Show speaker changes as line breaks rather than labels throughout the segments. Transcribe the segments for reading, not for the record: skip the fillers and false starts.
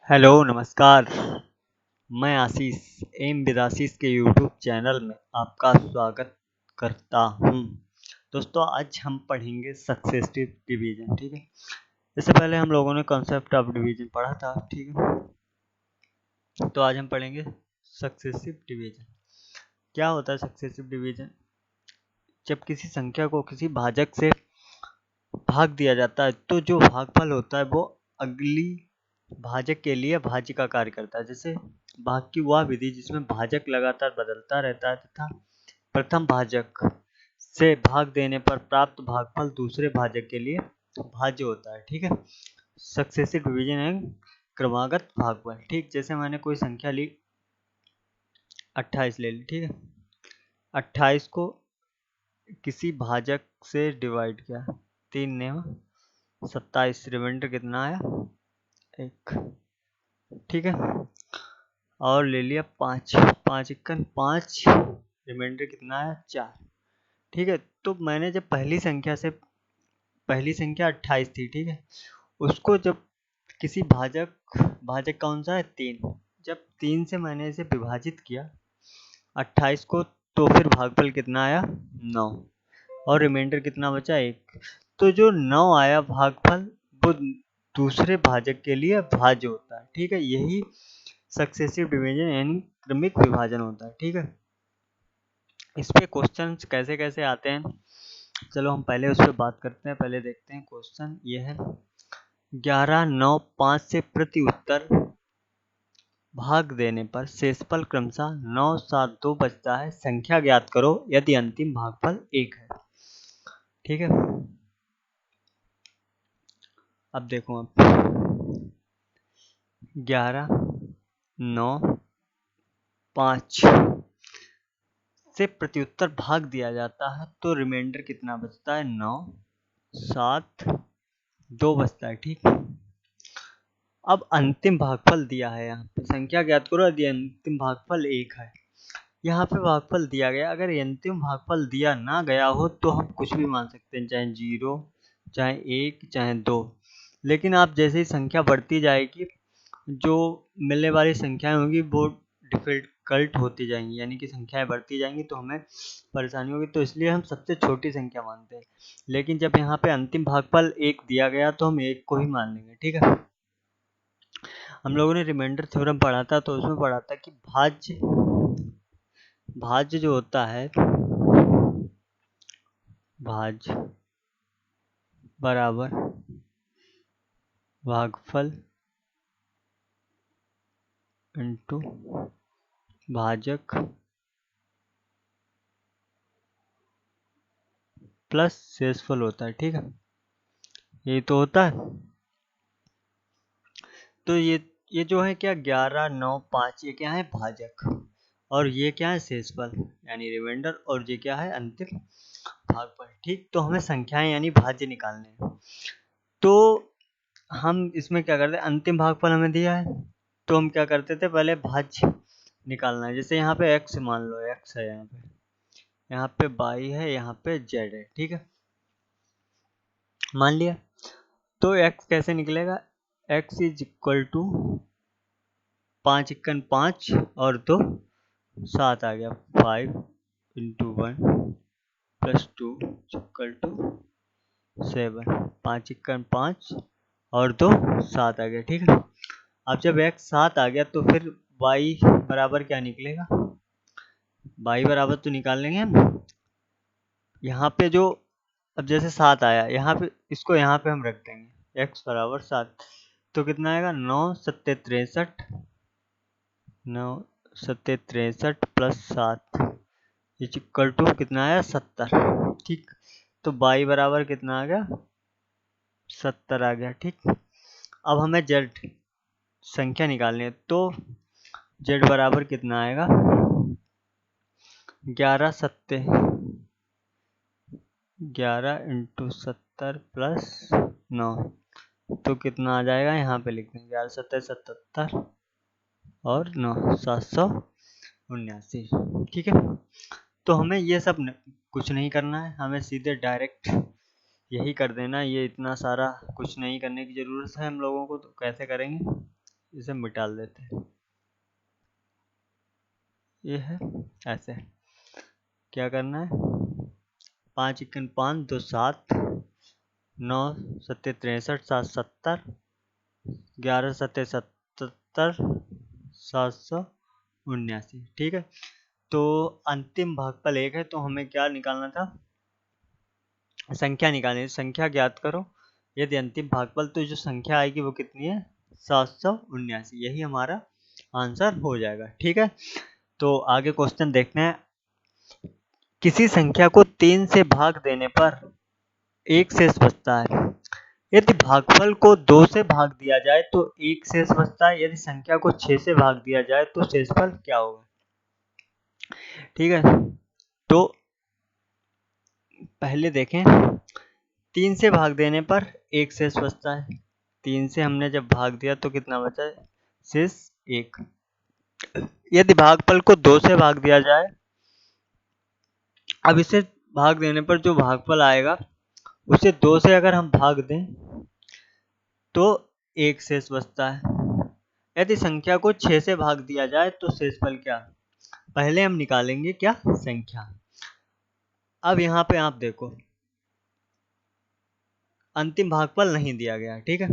Hello नमस्कार। मैं आशीष am with आशीष के यूट्यूब चैनल में आपका स्वागत करता हूं। दोस्तों आज हम पढ़ेंगे सक्सेसिव डिवीजन। ठीक है, इससे पहले हम लोगों ने कॉन्सेप्ट ऑफ डिवीजन पढ़ा था। ठीक है, तो आज हम पढ़ेंगे सक्सेसिव डिवीजन। क्या होता है सक्सेसिव डिवीजन? जब किसी संख्या को किसी भाजक से भाग दिया जाता है तो जो भागफल होता है वो अगली भाजक के लिए भाज्य का कार्य करता है। जैसे भाग की वह विधि जिसमें भाजक लगातार बदलता रहता है तथा प्रथम भाजक से भाग देने पर प्राप्त भागफल दूसरे भाजक के लिए भाज्य होता है। ठीक है, सक्सेसिव डिवीजन है क्रमागत भागफल। ठीक, जैसे मैंने कोई संख्या ली 28 ले ली। ठीक है, 28 को किसी भाजक से डिवाइड किया, 3 ने 27, रिमाइंडर कितना आया? 1। ठीक है, और ले लिया 5, 5 इक्कन 5, रिमाइंडर कितना आया? 4। ठीक है, तो मैंने जब पहली संख्या 28 थी। ठीक है, उसको जब किसी भाजक कौन सा है? 3। जब 3 से मैंने इसे विभाजित किया 28 को, तो फिर भागफल कितना आया? 9, और रिमाइंडर कितना बचा? 1। तो जो 9 आया भागफल वो दूसरे भाजक के लिए भाज्य होता है। ठीक है, यही सक्सेसिव डिवीजन यानी क्रमिक विभाजन होता है। ठीक है, इस पे क्वेश्चंस कैसे कैसे आते हैं, चलो हम पहले उस पर बात करते हैं। पहले देखते हैं क्वेश्चन। ये है 11, 9, 5 से प्रति उत्तर भाग देने पर शेषफल क्रमशः 9, 7, 2 बचता है। संख्या ज्ञात करो यदि अंतिम भागफल 1 है। ठीक है, अब देखो, अब 11, 9, 5 से प्रत्युत्तर भाग दिया जाता है तो रिमाइंडर कितना बचता है? 9, 7, 2 बचता है। ठीक, अब अंतिम भागफल दिया है, यहाँ पे संख्या ज्ञात करो यदि अंतिम भागफल 1 है। यहाँ पे भागफल दिया गया, अगर अंतिम भागफल दिया ना गया हो तो हम कुछ भी मान सकते हैं, चाहे 0, चाहे 1, चाहे 2। लेकिन आप जैसे ही संख्या बढ़ती जाएगी जो मिलने वाली संख्याएं होंगी वो डिफिकल्ट होती जाएंगी, यानी कि संख्याएं बढ़ती जाएंगी तो हमें परेशानी होगी। तो इसलिए हम सबसे छोटी संख्या मानते हैं। लेकिन जब यहाँ पे अंतिम भागफल 1 दिया गया तो हम 1 को ही मान लेंगे। ठीक है, हम लोगों ने रिमाइंडर थ्योरम पढ़ा था, तो उसमें पढ़ा था कि भाज्य जो होता है, भाज्य बराबर भागफल इनटू भाजक प्लस शेषफल होता है। ठीक है, यही तो होता है। तो ये जो है क्या, 11, 9, 5 ये क्या है? भाजक, और ये क्या है? शेषफल यानी रिमाइंडर, और ये क्या है? अंतिम भागफल। ठीक, तो हमें संख्याएं यानी भाज्य निकालने हैं। तो हम इसमें क्या करते हैं, अंतिम भागफल हमें दिया है तो हम क्या करते थे, पहले भाज्य निकालना है। जैसे यहाँ पे x मान लो, x है, यहाँ पे y है, यहाँ पे z है। ठीक है, मान लिया। तो x कैसे निकलेगा? x इज इक्वल टू 5 इक्कन 5 और 2 7 आ गया, 5 इंटू 1 प्लस 2 इक्वल टू 7। 5 इक्कन 5 और 2 7 आ गया। ठीक है, अब जब x 7 आ गया तो फिर y बराबर क्या निकलेगा? y बराबर तो निकाल लेंगे हम यहाँ पे जो, अब जैसे 7 आया यहाँ पे, इसको यहाँ पे हम रख देंगे x बराबर 7। तो कितना आएगा? 9 सत्ते 63, 9 सत्ते 63 प्लस 7 इक्वल टू कितना आया? 70। ठीक, तो y बराबर कितना आ गया? 70 आ गया। ठीक, अब हमें z संख्या निकालनी है, तो z बराबर कितना आएगा? 11 सत्ते 11 इंटू 70 प्लस 9, तो कितना आ जाएगा? यहाँ पे लिख देंगे 11 सत्ते 77 और 9 779। ठीक है, तो हमें ये सब कुछ नहीं करना है, हमें सीधे डायरेक्ट यही कर देना। ये इतना सारा कुछ नहीं करने की ज़रूरत है हम लोगों को। तो कैसे करेंगे, इसे मिटा देते हैं। ये है ऐसे। क्या करना है, 5 इक्कन 5, 2 7, 9 सत्ते 63, 7 70, 11 सत्ते 77, 779। ठीक है, तो अंतिम भागफल 1 है, तो हमें क्या निकालना था, संख्या निकालनी है। संख्या ज्ञात करो, यदि अंतिम भागफल, तो जो संख्या आएगी वो कितनी है, 779। यही हमारा आंसर हो जाएगा। ठीक है, तो आगे क्वेश्चन देखते हैं। किसी संख्या को 3 से भाग देने पर 1 शेष बचता है। यदि भागफल को 2 से भाग दिया जाए तो 1 शेष बचता है। यदि संख्या को 6 से भाग दिया जाए तो शेषफल क्या होगा। ठीक है, तो पहले देखें, 3 से भाग देने पर 1 शेष बचता है। 3 से हमने जब भाग दिया तो कितना बचा है, शेष 1। यदि भागफल को 2 से भाग दिया जाए, अब इसे भाग देने पर जो भागफल आएगा उसे 2 से अगर हम भाग दें तो 1 शेष बचता है। यदि संख्या को 6 से भाग दिया जाए तो शेषफल क्या। पहले हम निकालेंगे क्या, संख्या। अब यहाँ पे आप देखो, अंतिम भागफल नहीं दिया गया। ठीक है,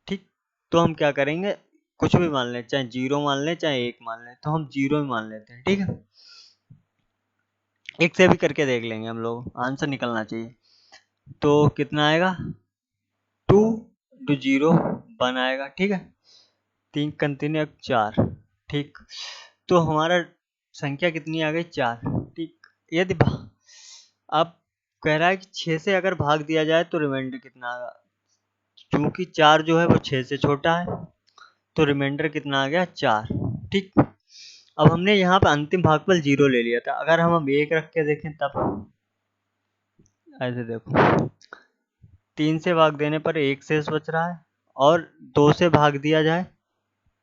ठीक, तो हम क्या करेंगे, कुछ भी मान लें, चाहे 0 मान लें चाहे 1 मान लें, तो हम 0 ही मान लेते हैं। ठीक है, 1 से भी करके देख लेंगे हम लोग, आंसर निकलना चाहिए। तो कितना आएगा, 2 टू 0 1 आएगा। ठीक है, 3 कंटिन्यू 4। ठीक, तो हमारा संख्या कितनी आ गई, 4। ठीक, यदि अब कह रहा है कि 6 से अगर भाग दिया जाए तो रिमाइंडर कितना आएगा। चूंकि 4 जो है वो 6 से छोटा है, तो रिमाइंडर कितना आ गया, 4। ठीक, अब हमने यहाँ पे अंतिम भागफल 0 ले लिया था। अगर हम 1 रख के देखें तब, ऐसे देखो, 3 से भाग देने पर 1 शेष बच रहा है, और 2 से भाग दिया जाए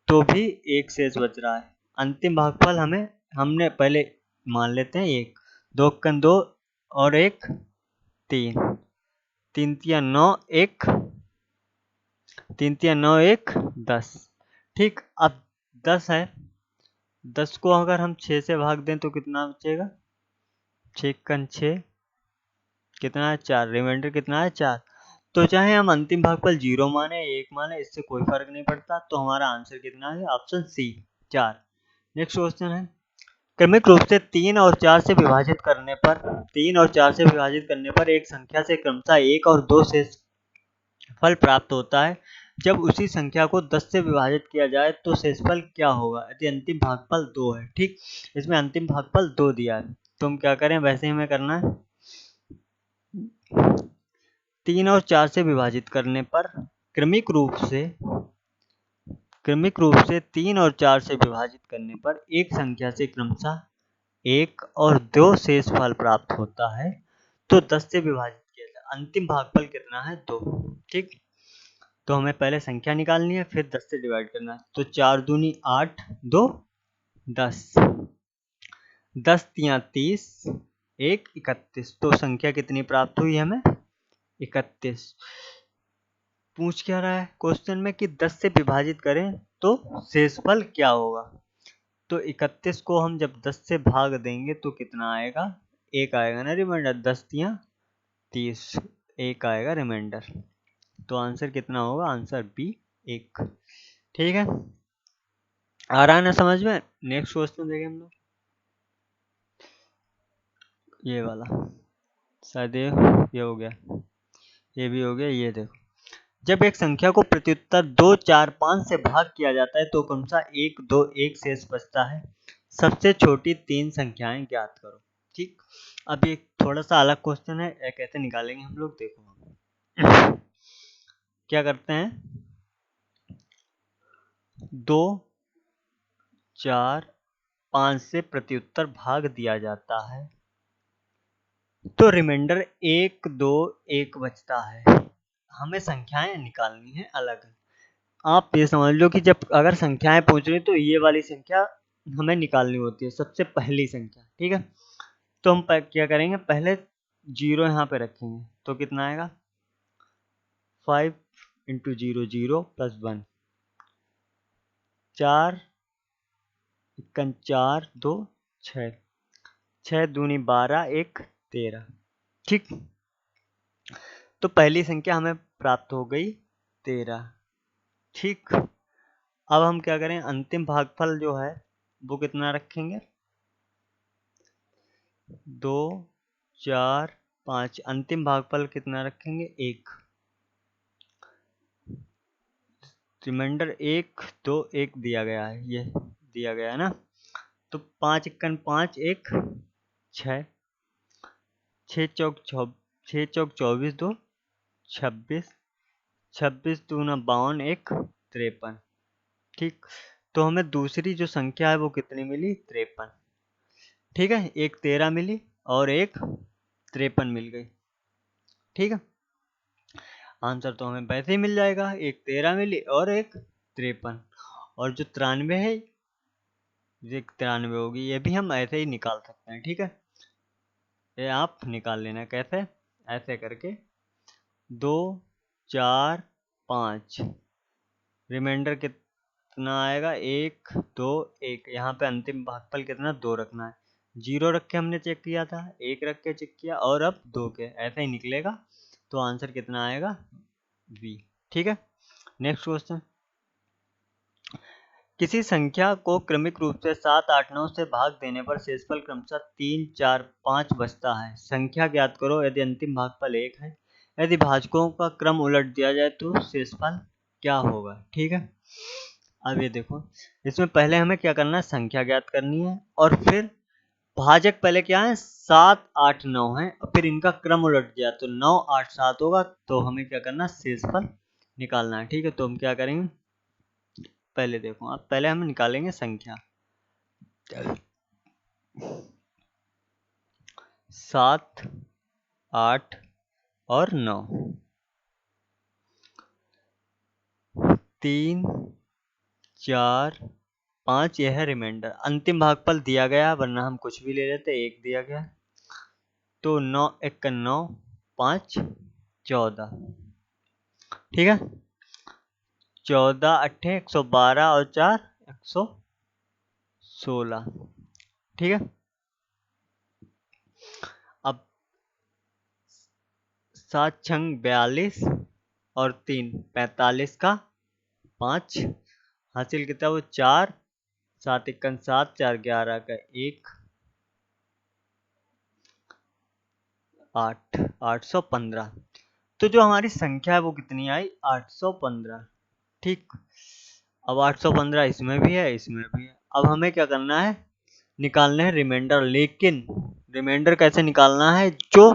तो भी 1 शेष बच रहा है। अंतिम भागफल हमने पहले मान लेते हैं 1, 2 कन 2 और 1 3, 3 तिया 9, 1 3 तिया 9, 1 10। ठीक, अब 10 है, 10 को अगर हम 6 से भाग दें तो कितना बचेगा, 6 कन 6, कितना है, 4। रिमाइंडर कितना है, 4। तो चाहे हम अंतिम भागफल 0 माने 1 माने, इससे कोई फर्क नहीं पड़ता। तो हमारा आंसर कितना है, ऑप्शन सी 4। नेक्स्ट क्वेश्चन है, क्रमिक रूप से 3 और 4 से विभाजित करने पर 3 और 4 से विभाजित करने पर एक संख्या से क्रमशः 1 और 2 से फल प्राप्त होता है। जब उसी संख्या को 10 से विभाजित किया जाए तो शेषफल क्या होगा, यदि अंतिम भागफल 2 है। ठीक, इसमें अंतिम भागफल 2 दिया है, तो हम क्या करें, वैसे ही हमें करना है। 3 और 4 से विभाजित करने पर क्रमिक रूप से 3 और 4 से विभाजित करने पर एक संख्या से क्रमशः 1 और 2 शेष फल प्राप्त होता है। तो 10 से विभाजित किया जाए, अंतिम भागफल कितना है, 2। ठीक, तो हमें पहले संख्या निकालनी है, फिर 10 से डिवाइड करना है। तो 4 दूनी 8, 2 10, 10 तिया 30, 1 31। तो संख्या कितनी प्राप्त हुई हमें, 31। पूछ क्या रहा है क्वेश्चन में कि 10 से विभाजित करें तो शेषफल क्या होगा। तो 31 को हम जब 10 से भाग देंगे तो कितना आएगा, 1 आएगा ना रिमाइंडर, 10 तिया 30, 1 आएगा रिमाइंडर। तो आंसर कितना होगा, आंसर बी 1। ठीक है, आ रहा है ना समझ में। नेक्स्ट क्वेश्चन देखें हम लोग, ये वाला शायद ये हो गया, ये भी हो गया। ये देखो, जब एक संख्या को प्रत्युत्तर 2 4 5 से भाग किया जाता है तो क्रमशः 1 2 1 शेष बचता है। सबसे छोटी 3 संख्याएं ज्ञात करो। ठीक, अब ये थोड़ा सा अलग क्वेश्चन है, कैसे निकालेंगे हम लोग, देखो क्या करते हैं, 2 4 5 से प्रत्युत्तर भाग दिया जाता है तो रिमाइंडर 1 2 1 बचता है। हमें संख्याएं निकालनी है अलग। आप ये समझ लो कि जब अगर संख्याएं पूछ रही तो ये वाली संख्या हमें निकालनी होती है, सबसे पहली संख्या। ठीक है, तो हम क्या करेंगे, पहले 0 यहाँ पे रखेंगे, तो कितना आएगा, 5 इंटू 0 0 प्लस 1, 4 इक्कन 4 2 6, 6 दूनी 12 1 13। ठीक, तो पहली संख्या हमें प्राप्त हो गई 13। ठीक, अब हम क्या करें, अंतिम भागफल जो है वो कितना रखेंगे, 2 4 5। अंतिम भागफल कितना रखेंगे, 1। रिमाइंडर 1 2 1 दिया गया है, ये दिया गया है ना। तो 5 इक्कन 5 1 6, 6 चौक 24 2 26, 26 दूना 52 1 53। ठीक, तो हमें दूसरी जो संख्या है वो कितनी मिली, 53। ठीक है, एक 13 मिली और एक 53 मिल गई। ठीक है, आंसर तो हमें वैसे ही मिल जाएगा, एक 13 मिली और एक 53। और जो 93 है ये 93 होगी, ये भी हम ऐसे ही निकाल सकते हैं। ठीक है, ये आप निकाल लेना कैसे, ऐसे करके 2 4 5, रिमाइंडर कितना आएगा, 1 2 1। यहाँ पे अंतिम भागफल कितना, 2 रखना है। 0 रख के हमने चेक किया था, 1 रख के चेक किया और अब 2 के, ऐसा ही निकलेगा। तो आंसर कितना आएगा, बी। ठीक है, नेक्स्ट क्वेश्चन। किसी संख्या को क्रमिक रूप से 7 8 9 से भाग देने पर शेषफल क्रमशः 3 4 5 बचता है। संख्या ज्ञात करो यदि अंतिम भागफल 1 है। यदि भाजकों का क्रम उलट दिया जाए तो शेषफल क्या होगा। ठीक है, अब ये देखो, इसमें पहले हमें क्या करना है, संख्या ज्ञात करनी है और फिर भाजक पहले क्या है, 7 8 9 है और फिर इनका क्रम उलट दिया तो 9 8 7 होगा। तो हमें क्या करना है, शेषफल निकालना है। ठीक है, तो हम क्या करेंगे, पहले देखो, अब पहले हम निकालेंगे संख्या 7 8 और 9, 3 4 5, यह है रिमाइंडर। अंतिम भागफल दिया गया, वरना हम कुछ भी ले लेते, 1 दिया गया। तो 9 1 9 5 14। ठीक है, 14 8 112 और 4 116। ठीक है, अब 7 छंग 42 और 3 45 का 5 हासिल कितना, वो 4 7 इक्कन 7 4 11 का 1 8 815। तो जो हमारी संख्या है वो कितनी आई, 815। ठीक, अब 815 इसमें भी है, इसमें भी है। अब हमें क्या करना है, निकालना है रिमाइंडर। लेकिन रिमाइंडर कैसे निकालना है, जो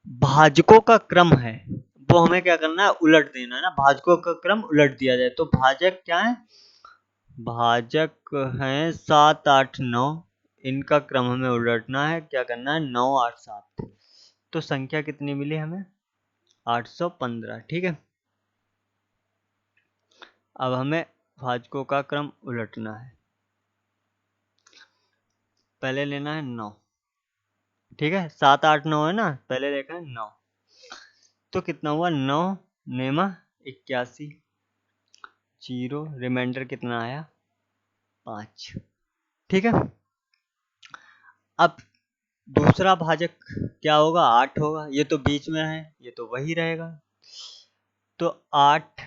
भाजकों का क्रम है वो हमें क्या करना है, उलट देना है ना। भाजकों का क्रम उलट दिया जाए तो भाजक क्या है, भाजक हैं 7 8 9, इनका क्रम हमें उलटना है। क्या करना है, 9 8 7। तो संख्या कितनी मिली हमें, 815। ठीक है, अब हमें भाजकों का क्रम उलटना है। पहले लेना है 9। ठीक है, 7 8 9 है ना, पहले देखा है 9। तो कितना हुआ, 9 नेमा 81, 0 रिमाइंडर कितना आया, 5। ठीक है, अब दूसरा भाजक क्या होगा, 8 होगा। ये तो बीच में है, ये तो वही रहेगा। तो 8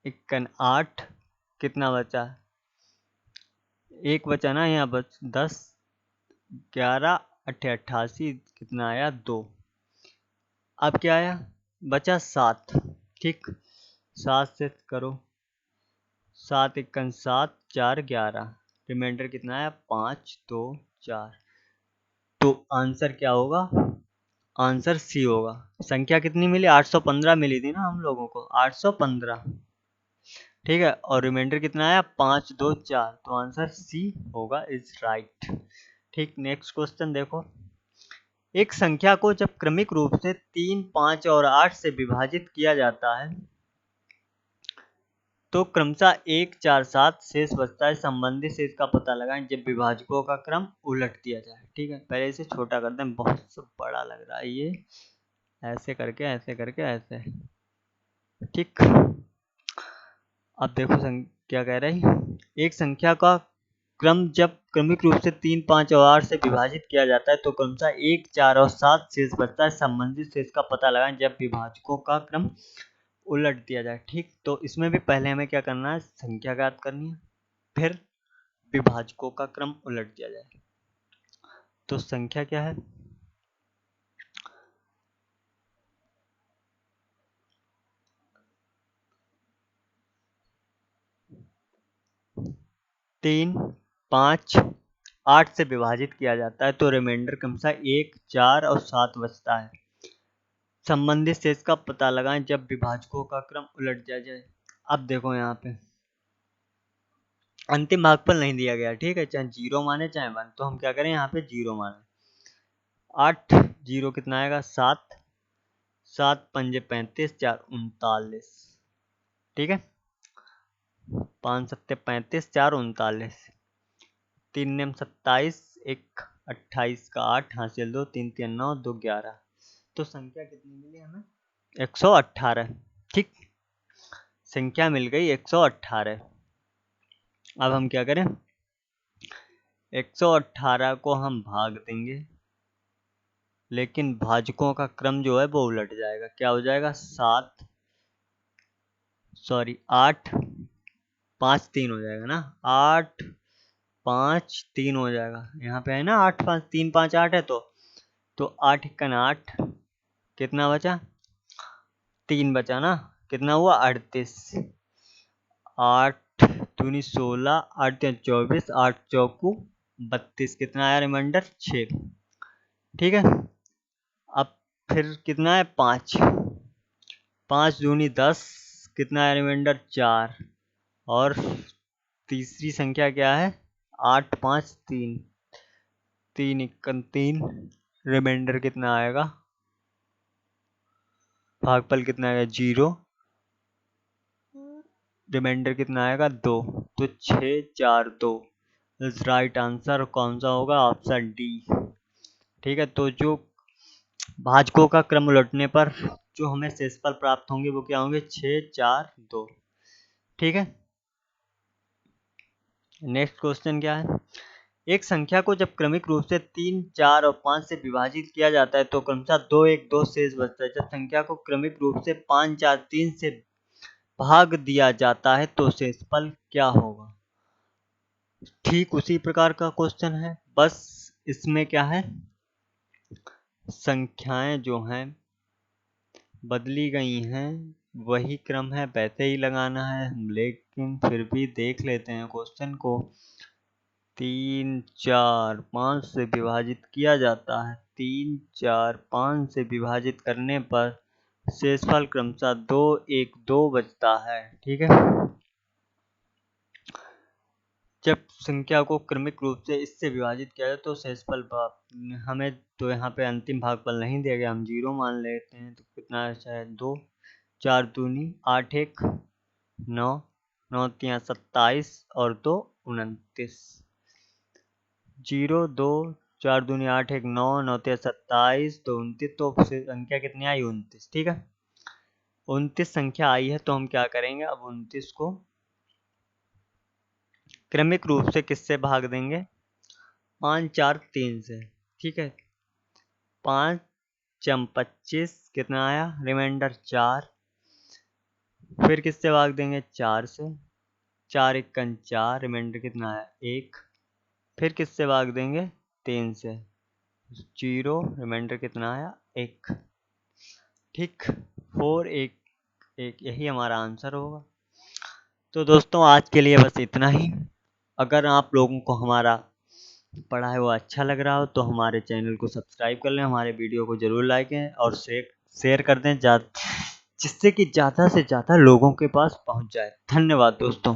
इक्कन 8, कितना बचा, 1 बचा ना, यहाँ बच 10 11 8 88, कितना आया, 2। अब क्या आया, बचा 7। ठीक, 7 से करो, 7 इक्कन 7 4 11, रिमाइंडर कितना आया, 5 2 4। तो आंसर क्या होगा, आंसर सी होगा। संख्या कितनी मिली, 815 मिली थी ना हम लोगों को, 815। ठीक है, और रिमाइंडर कितना आया, 5 2 4। तो आंसर सी होगा, इज राइट। ठीक, नेक्स्ट क्वेश्चन देखो। एक संख्या को जब क्रमिक रूप से 3 5 और 8 से विभाजित किया जाता है तो क्रमशः 1 4 7 शेष बचता है। संबंधित शेष का पता लगाएं जब विभाजकों का क्रम उलट दिया जाए। ठीक है, पहले इसे छोटा करते हैं, बहुत से बड़ा लग रहा है ये। ऐसे करके ऐसे करके ऐसे। ठीक, अब देखो क्या कह रहे हैं, एक संख्या का क्रम जब क्रमिक रूप से 3, 5 और 8 से विभाजित किया जाता है तो क्रमशः 1, 4 और 7 शेष बचता है। संबंधित शेष का पता लगाएं जब विभाजकों का क्रम उलट दिया जाए। ठीक, तो इसमें भी पहले हमें क्या करना है, संख्या ज्ञात करनी है, फिर विभाजकों का क्रम उलट दिया जाए। तो संख्या क्या है, 3, 5, 8 से विभाजित किया जाता है तो रिमाइंडर क्रमशः 1, 4 और 7 बचता है। संबंधित शेष का पता लगाएं जब विभाजकों का क्रम उलट दिया जाए। अब देखो यहाँ पे अंतिम भागफल नहीं दिया गया, ठीक है, चाहे 0 माने चाहे 1, तो हम क्या करें, यहाँ पे 0 माने। 8 0 कितना आएगा, 7, 7 पंजे 35, 4 39, ठीक है, 5 सत्ते 35, 4 39, 3 नेम 27, 1 28 का 8 हासिल 2, 3 3 9, 2 11। तो संख्या कितनी मिली हमें, 118। ठीक, संख्या मिल गई 118। अब हम क्या करें, 118 को हम भाग देंगे, लेकिन भाजकों का क्रम जो है वो उलट जाएगा। क्या हो जाएगा, 8 5 3 हो जाएगा ना, 8 5 3 हो जाएगा। यहाँ पे है ना 8 5 3 5 8 है, तो 8 1 8, कितना बचा, 3 बचा ना, कितना हुआ 38, 8 दूनी 16, 8 3 24, 8 चौकू 32, कितना आया रिमाइंडर 6। ठीक है, अब फिर कितना है 5, 5 दूनी 10, कितना है रिमाइंडर 4, और तीसरी संख्या क्या है 8 5 3, 3 1 3, रिमाइंडर कितना आएगा, भागफल कितना आएगा 0, रिमाइंडर कितना आएगा 2, तो 6 4 2 राइट आंसर कौन सा होगा, ऑप्शन डी। ठीक है, तो जो भाजकों का क्रम उलटने पर जो हमें शेषफल प्राप्त होंगे वो क्या होंगे, 6 4 2। ठीक है, नेक्स्ट क्वेश्चन क्या है, एक संख्या को जब क्रमिक रूप से 3, 4 और 5 से विभाजित किया जाता है तो क्रमशः 2, 1, 2 शेष बचता है। जब संख्या को क्रमिक रूप से 5, 4, 3 से भाग दिया जाता है तो शेषफल क्या होगा। ठीक उसी प्रकार का क्वेश्चन है, बस इसमें क्या है, संख्याएं जो हैं बदली गई हैं, वही क्रम है, वैसे ही लगाना है, लेकिन फिर भी देख लेते हैं क्वेश्चन को। 3 4 5 से विभाजित किया जाता है, 3 4 5 से विभाजित करने पर शेषफल क्रमशः 2 1 2 बचता है। ठीक है, जब संख्या को क्रमिक रूप से इससे विभाजित किया जाए तो शेषफल हमें तो यहाँ पे अंतिम भागफल नहीं दिया गया, हम 0 मान लेते हैं, तो कितना है 2, 4 दूनी 8 1 9, 9 3 27 और 2 29, 0 2 4 दूनी 8 1 9, 9 3 27 तो 29, तो संख्या कितनी आई 29। ठीक है, 29 संख्या आई है, तो हम क्या करेंगे, अब 29 को क्रमिक रूप से किससे भाग देंगे, 5 4 3 से। ठीक है, 5 चम 25, कितना आया रिमाइंडर 4, फिर किससे भाग देंगे 4 से, 4 1 4, रिमाइंडर कितना आया 1, फिर किससे भाग देंगे 3 से, 0, रिमाइंडर कितना आया 1। ठीक, 4 1 1, यही हमारा आंसर होगा। तो दोस्तों आज के लिए बस इतना ही। अगर आप लोगों को हमारा पढ़ा है वो अच्छा लग रहा हो तो हमारे चैनल को सब्सक्राइब कर लें, हमारे वीडियो को ज़रूर लाइक करें और शेयर कर दें, जिससे कि ज़्यादा से ज़्यादा लोगों के पास पहुंच जाए। धन्यवाद दोस्तों।